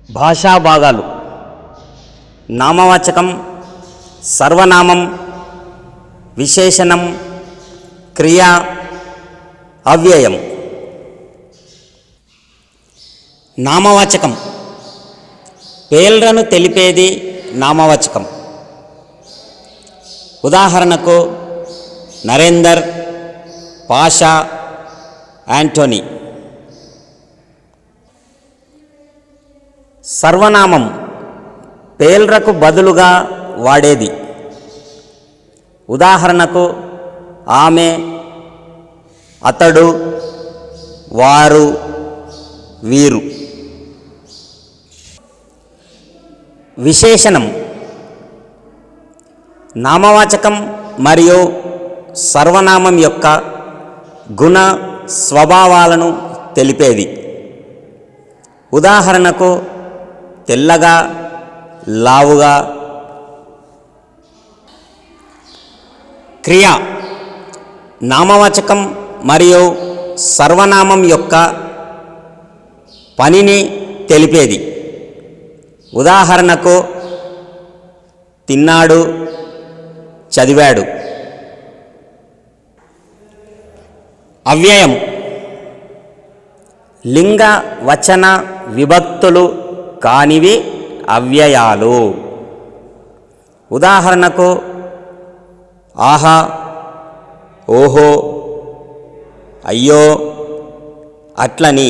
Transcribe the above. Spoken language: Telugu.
భాషా భాగాలు: నామవాచకం, సర్వనామం, విశేషణం, క్రియ, అవ్యయం. నామవాచకం పేర్లను తెలిపేది నామవాచకం. ఉదాహరణకు నరేందర్, పాషా, యాంటోనీ. సర్వనామం పేర్లకు బదులుగా వాడేది. ఉదాహరణకు ఆమె, అతడు, వారు, వీరు. విశేషణం నామవాచకం మరియు సర్వనామం యొక్క గుణ స్వభావాలను తెలిపేది. ఉదాహరణకు తెల్లగా, లావుగా. క్రియ నామవాచకం మరియు సర్వనామం యొక్క పనిని తెలిపేది. ఉదాహరణకు తిన్నాడు, చదివాడు. అవ్యయం లింగ వచన విభక్తులు కానివి అవ్యయాలు. ఉదాహరణకు ఆహా, ఓహో, అయ్యో, అట్లని.